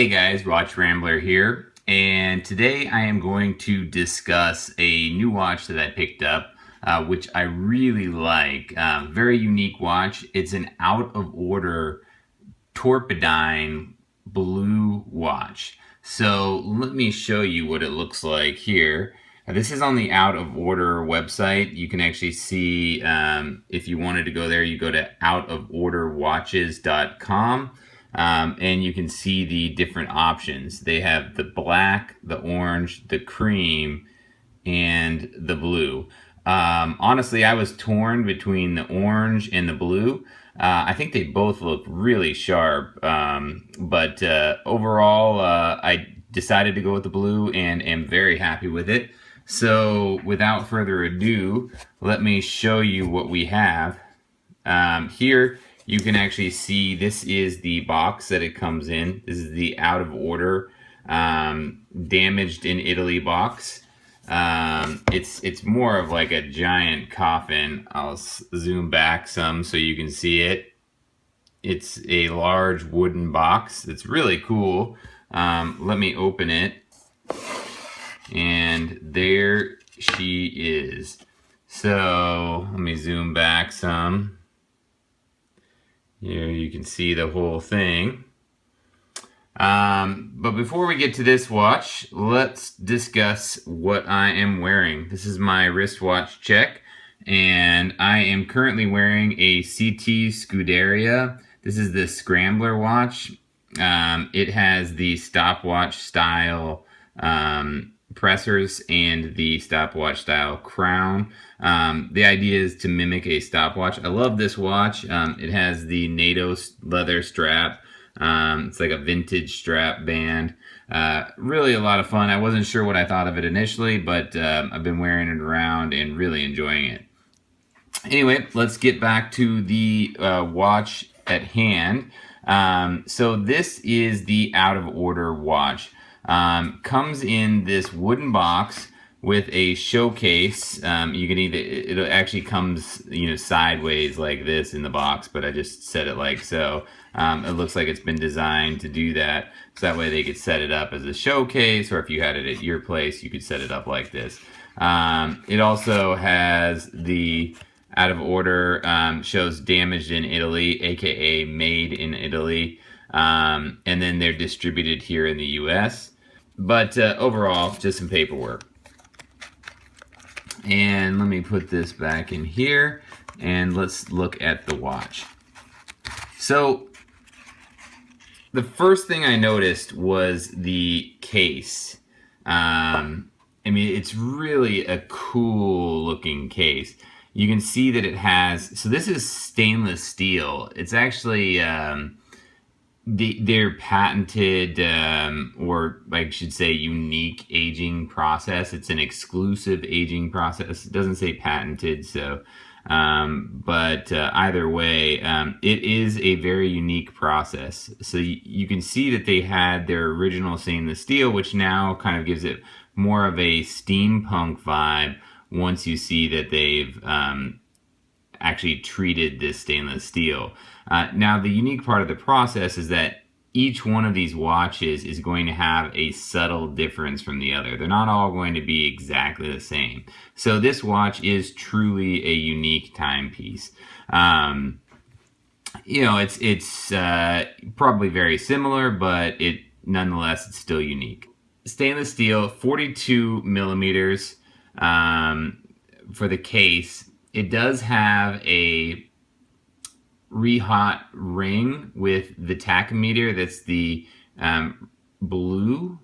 Hey guys, Watch Rambler here, and today I am going to discuss a new watch that I picked up, which I really like. Very unique watch. It's an out-of-order Torpidine blue watch. So let me show you what it looks like here. This is on the out-of-order website. You can actually see, if you wanted to go there, you go to outoforderwatches.com. And you can see the different options. They have the black, the orange, the cream, and the blue. Honestly, I was torn between the orange and the blue. I think they both look really sharp, but overall, I decided to go with the blue and am very happy with it. So without further ado, let me show you what we have. Here you can actually see this is the box that it comes in. This is the out of order, damaged in Italy box. It's more of like a giant coffin. I'll zoom back some so you can see it. It's a large wooden box. It's really cool. Let me open it. And there she is. So let me zoom back some. Here you can see the whole thing. But before we get to this watch, let's discuss what I am wearing. This is my wristwatch check, and I am currently wearing a CT Scuderia. This is the Scrambler watch. It has the stopwatch style pressers and the stopwatch style crown. The idea is to mimic a stopwatch. I love this watch. It has the NATO leather strap. It's like a vintage strap band. Really a lot of fun. I wasn't sure what I thought of it initially, but I've been wearing it around and really enjoying it. Anyway, let's get back to the watch at hand. So this is the out of order watch. Comes in this wooden box with a showcase. You can either, it actually comes, sideways like this in the box, but I just set it like so. It looks like it's been designed to do that, so that way they could set it up as a showcase, or if you had it at your place, you could set it up like this. It also has the out of order, shows damaged in Italy, aka made in Italy, and then they're distributed here in the US. But overall, just some paperwork. And let me put this back in here, and let's look at the watch. So the first thing I noticed was the case. It's really a cool looking case. You can see that it has, so this is stainless steel. It's actually, their patented, or I should say unique aging process. It's an exclusive aging process. It doesn't say patented, so, but either way, it is a very unique process. So you can see that they had their original stainless steel, which now kind of gives it more of a steampunk vibe once you see that they've actually treated this stainless steel. Now, the unique part of the process is that each one of these watches is going to have a subtle difference from the other. They're not all going to be exactly the same. So this watch is truly a unique timepiece. It's probably very similar, but nonetheless, it's still unique. Stainless steel, 42 millimeters for the case. It does have a re-hot ring with the tachometer. That's the blue,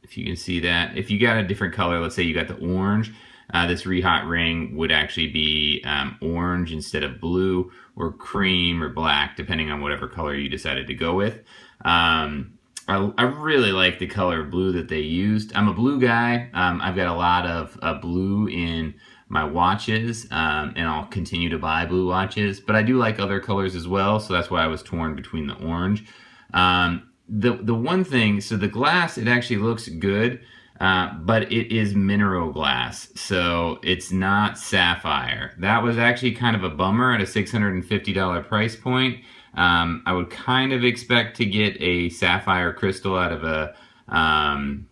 if you can see that. If you got a different color, let's say you got the orange, this re-hot ring would actually be orange instead of blue, or cream or black, depending on whatever color you decided to go with. I really like the color of blue that they used. I'm a blue guy. I've got a lot of blue in my watches, and I'll continue to buy blue watches, but I do like other colors as well, so that's why I was torn between the orange. The one thing, so the glass, it actually looks good, but it is mineral glass, so it's not sapphire. That was actually kind of a bummer at a $650 price point. I would kind of expect to get a sapphire crystal um,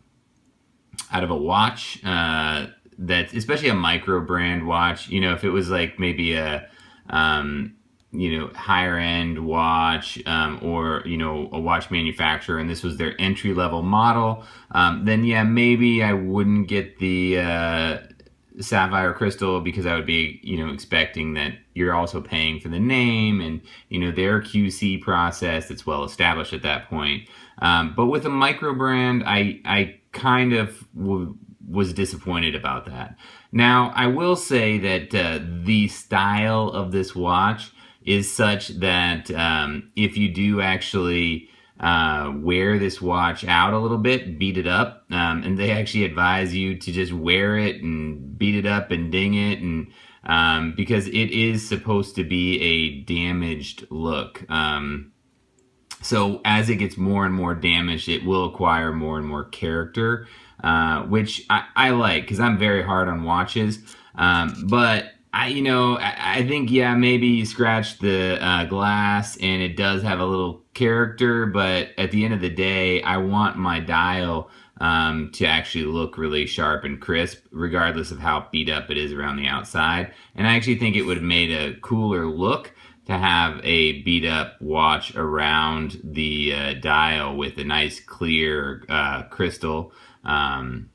out of a watch, that's especially a micro brand watch. You know, if it was like maybe a um, higher end watch, or a watch manufacturer, and this was their entry level model, then yeah, maybe I wouldn't get the sapphire crystal, because I would be expecting that you're also paying for the name and their QC process that's well established at that point. But with a micro brand, I kind of was disappointed about that. Now, I will say that the style of this watch is such that if you do actually wear this watch out a little bit, beat it up, and they actually advise you to just wear it and beat it up and ding it, and because it is supposed to be a damaged look. So as it gets more and more damaged, it will acquire more and more character, which I like, because I'm very hard on watches. But I think, yeah, maybe you scratch the glass and it does have a little character, but at the end of the day, I want my dial to actually look really sharp and crisp, regardless of how beat up it is around the outside. And I actually think it would have made a cooler look to have a beat up watch around the dial with a nice clear crystal. And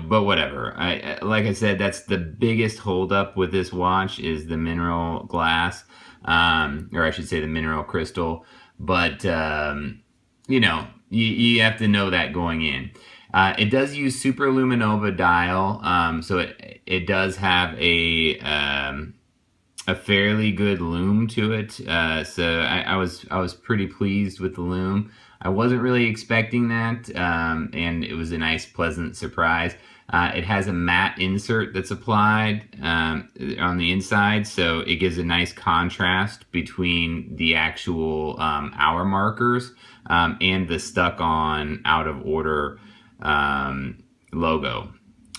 but whatever. Like I said, that's the biggest holdup with this watch, is the mineral glass, or I should say the mineral crystal. But you have to know that going in. It does use super luminova dial, so it does have a fairly good lume to it. So I was pretty pleased with the lume. I wasn't really expecting that, and it was a nice, pleasant surprise. It has a matte insert that's applied on the inside, so it gives a nice contrast between the actual hour markers and the stuck-on out-of-order logo,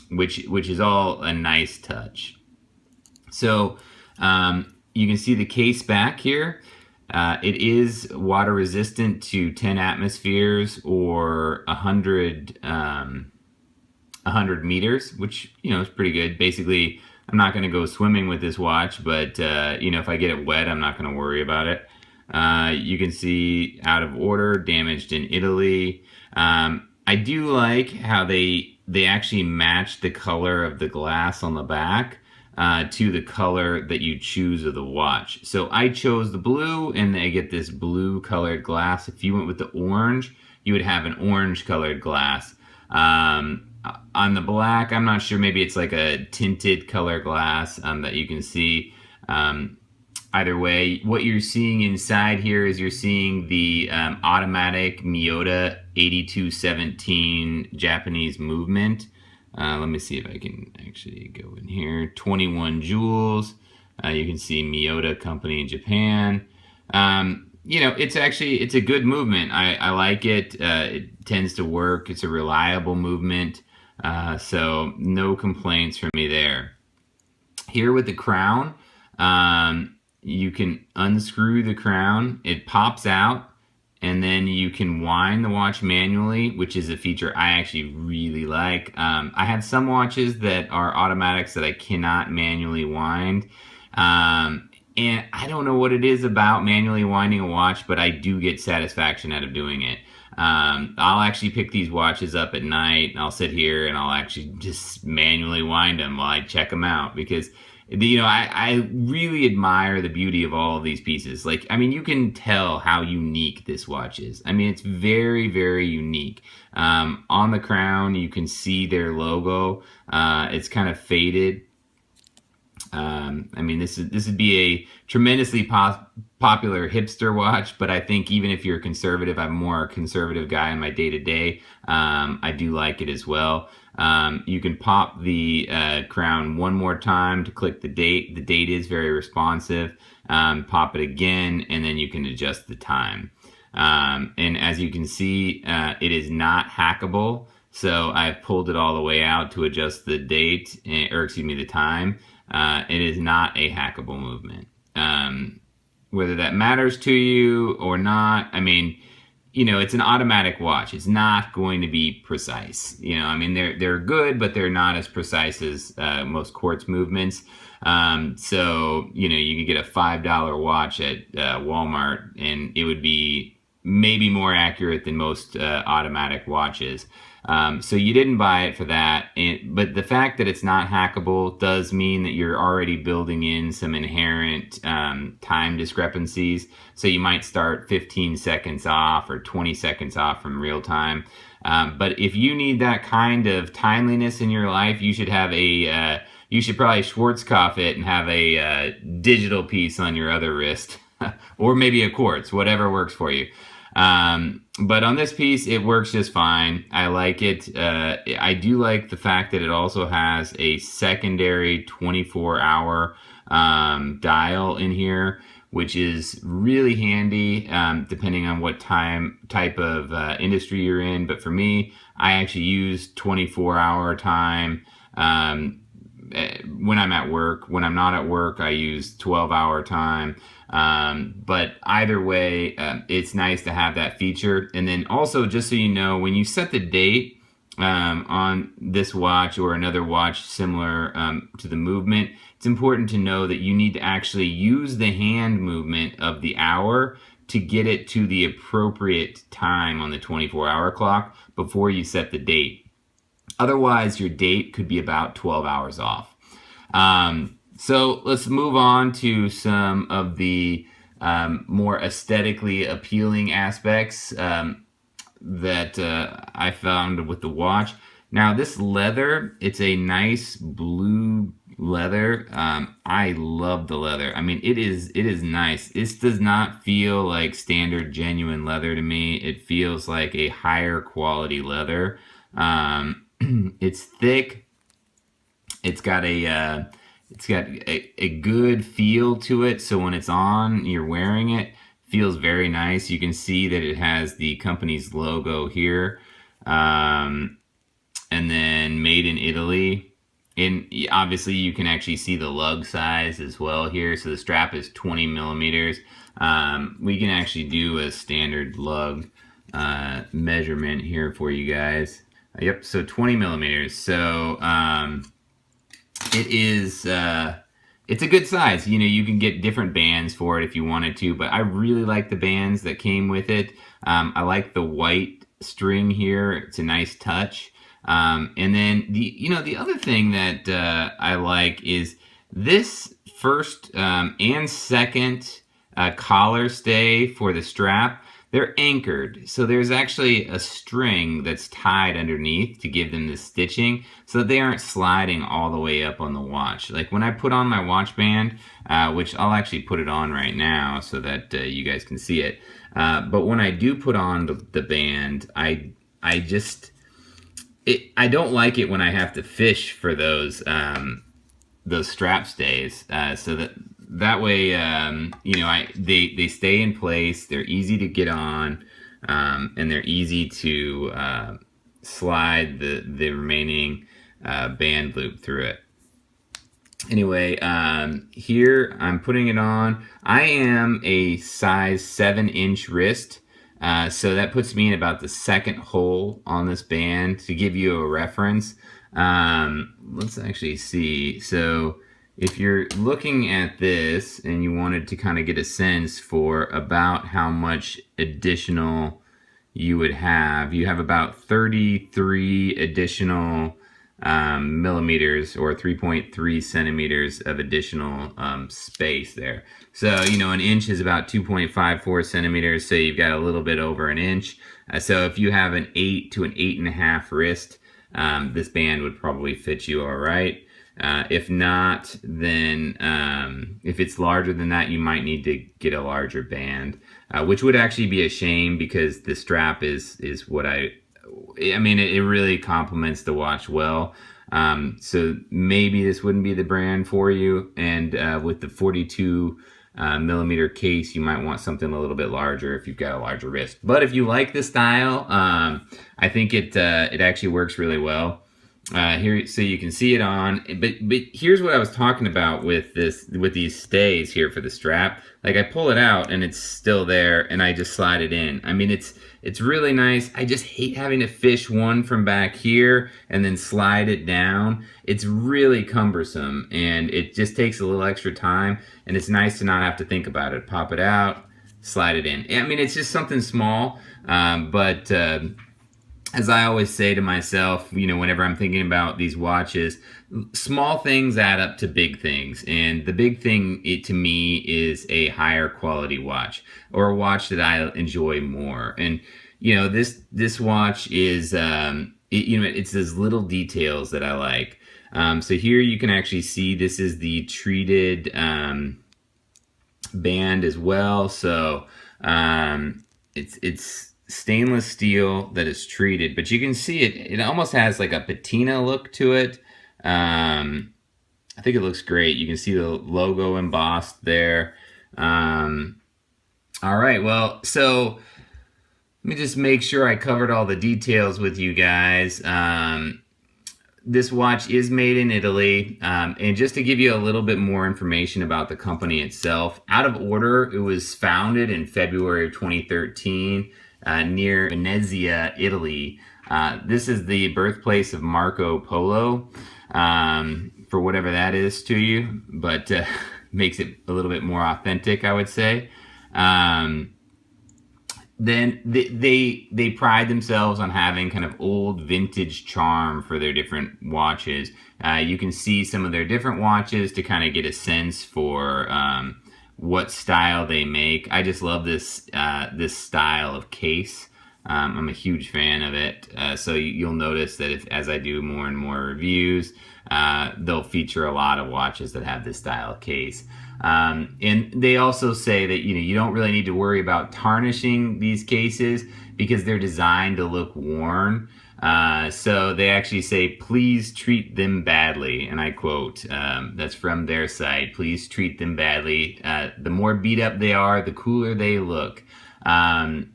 which is all a nice touch. So you can see the case back here. It is water resistant to 10 atmospheres or 100 meters, which is pretty good. Basically, I'm not going to go swimming with this watch, but if I get it wet, I'm not going to worry about it. You can see out of order, damaged in Italy. I do like how they actually match the color of the glass on the back to the color that you choose of the watch. So I chose the blue, and I get this blue colored glass. If you went with the orange, you would have an orange colored glass. On the black, I'm not sure, maybe it's like a tinted color glass that you can see. Either way, what you're seeing inside here is you're seeing the automatic Miyota 8217 Japanese movement. Let me see if I can actually go in here. 21 joules. You can see Miyota company in Japan. It's a good movement. I like it. It tends to work. It's a reliable movement. So no complaints from me there. Here with the crown, you can unscrew the crown. It pops out, and then you can wind the watch manually, which is a feature I actually really like. I have some watches that are automatics that I cannot manually wind. And I don't know what it is about manually winding a watch, but I do get satisfaction out of doing it. I'll actually pick these watches up at night, and I'll sit here and I'll actually just manually wind them while I check them out, because I really admire the beauty of all of these pieces. Like, I mean, you can tell how unique this watch is. I mean, it's very, very unique. On the crown, you can see their logo. It's kind of faded. I mean, this would be a tremendously popular hipster watch, but I think even if you're conservative, I'm more a conservative guy in my day-to-day. I do like it as well. You can pop the crown one more time to click the date. The date is very responsive. Pop it again, and then you can adjust the time. And as you can see, it is not hackable. So I've pulled it all the way out to adjust the date, or excuse me, the time. It is not a hackable movement. whether that matters to you or not. I mean, it's an automatic watch. It's not going to be precise. I mean, they're good, but they're not as precise as most quartz movements. So, you could get a $5 watch at Walmart, and it would be maybe more accurate than most automatic watches. So you didn't buy it for that. But the fact that it's not hackable does mean that you're already building in some inherent time discrepancies. So you might start 15 seconds off or 20 seconds off from real time. But if you need that kind of timeliness in your life, you should have you should probably Schwarzkopf it and have a digital piece on your other wrist, or maybe a quartz, whatever works for you. But on this piece, it works just fine. I like it. I do like the fact that it also has a secondary 24-hour dial in here, which is really handy depending on what type of industry you're in. But for me, I actually use 24-hour time when I'm at work. When I'm not at work, I use 12-hour time. But either way, it's nice to have that feature. And then also, just so you know, when you set the date on this watch or another watch similar to the movement, it's important to know that you need to actually use the hand movement of the hour to get it to the appropriate time on the 24-hour clock before you set the date. Otherwise, your date could be about 12 hours off. So let's move on to some of the more aesthetically appealing aspects that I found with the watch. Now, this leather, it's a nice blue leather. I love the leather. I mean, it is nice. This does not feel like standard genuine leather to me. It feels like a higher quality leather. It's thick. It's got a good feel to it. So when it's on, you're wearing it, feels very nice. You can see that it has the company's logo here. And then made in Italy. Obviously, you can actually see the lug size as well here. So the strap is 20 millimeters. We can actually do a standard lug measurement here for you guys. Yep, so 20 millimeters. So it is, it's a good size. You can get different bands for it if you wanted to, but I really like the bands that came with it. I like the white string here. It's a nice touch. And then the other thing that I like is this first and second collar stay for the strap. They're anchored, so there's actually a string that's tied underneath to give them the stitching so that they aren't sliding all the way up on the watch. Like when I put on my watch band, which I'll actually put it on right now so that you guys can see it. But when I do put on the band, I don't like it when I have to fish for those strap stays. So that way, they stay in place. They're easy to get on, and they're easy to slide the remaining band loop through it. Anyway, here I'm putting it on. I am a size 7-inch wrist. So that puts me in about the second hole on this band to give you a reference. Let's actually see. So if you're looking at this and you wanted to kind of get a sense for about how much additional you would have, you have about 33 additional millimeters or 3.3 centimeters of additional space there. So, an inch is about 2.54 centimeters, so you've got a little bit over an inch. So if you have an 8 to an 8.5 wrist, this band would probably fit you all right. If not, then if it's larger than that, you might need to get a larger band, which would actually be a shame because the strap is what it really complements the watch well. So maybe this wouldn't be the brand for you. And with the 42 millimeter case, you might want something a little bit larger if you've got a larger wrist. But if you like the style, I think it actually works really well. here, so you can see it on. But here's what I was talking about with these stays here for the strap. Like, I pull it out and it's still there, and I just slide it in. I mean, it's really nice. I just hate having to fish one from back here and then slide it down. It's really cumbersome, and it just takes a little extra time. And it's nice to not have to think about it. Pop it out, slide it in. I mean, it's just something small, but as I always say to myself, whenever I'm thinking about these watches, small things add up to big things. And the big thing to me is a higher quality watch, or a watch that I enjoy more. And, this watch is, it's those little details that I like. So here you can actually see this is the treated band as well. So it's stainless steel that is treated, but you can see it almost has like a patina look to it. I think it looks great. You can see the logo embossed there. All right, well, so let me just make sure I covered all the details with you guys. This watch is made in Italy, and just to give you a little bit more information about the company itself, Out of Order, it was founded in February of 2013 near Venezia, Italy. This is the birthplace of Marco Polo, for whatever that is to you, but makes it a little bit more authentic, I would say. Then they pride themselves on having kind of old vintage charm for their different watches. You can see some of their different watches to kind of get a sense for what style they make. I just love this style of case. I'm a huge fan of it. So you'll notice that as I do more and more reviews, they'll feature a lot of watches that have this style of case. And they also say that you don't really need to worry about tarnishing these cases because they're designed to look worn. So they actually say, please treat them badly. And I quote, that's from their site, please treat them badly. The more beat up they are, the cooler they look. And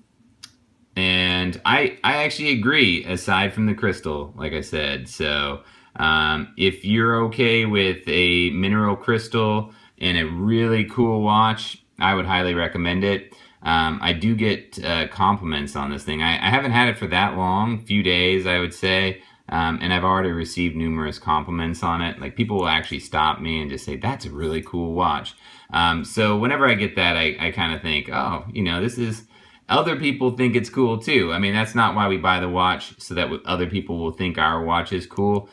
I actually agree, aside from the crystal, like I said. So if you're okay with a mineral crystal and a really cool watch, I would highly recommend it. I do get compliments on this thing. I haven't had it for that long, few days, I would say, and I've already received numerous compliments on it. Like, people will actually stop me and just say, that's a really cool watch. So whenever I get that, I kind of think, oh, this is, other people think it's cool too. I mean, that's not why we buy the watch, so that other people will think our watch is cool.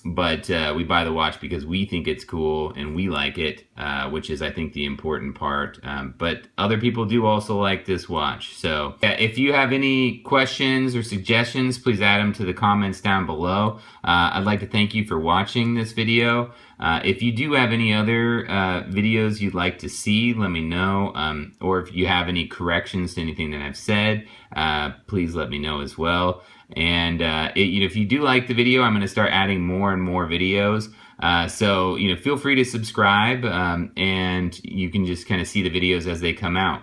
But we buy the watch because we think it's cool and we like it, which is, I think, the important part. But other people do also like this watch. So if you have any questions or suggestions, please add them to the comments down below. I'd like to thank you for watching this video. If you do have any other videos you'd like to see, let me know. Or if you have any corrections to anything that I've said, please let me know as well. And if you do like the video, I'm going to start adding more and more videos. So feel free to subscribe, and you can just kind of see the videos as they come out.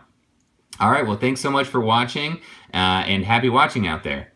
All right, well, thanks so much for watching, and happy watching out there.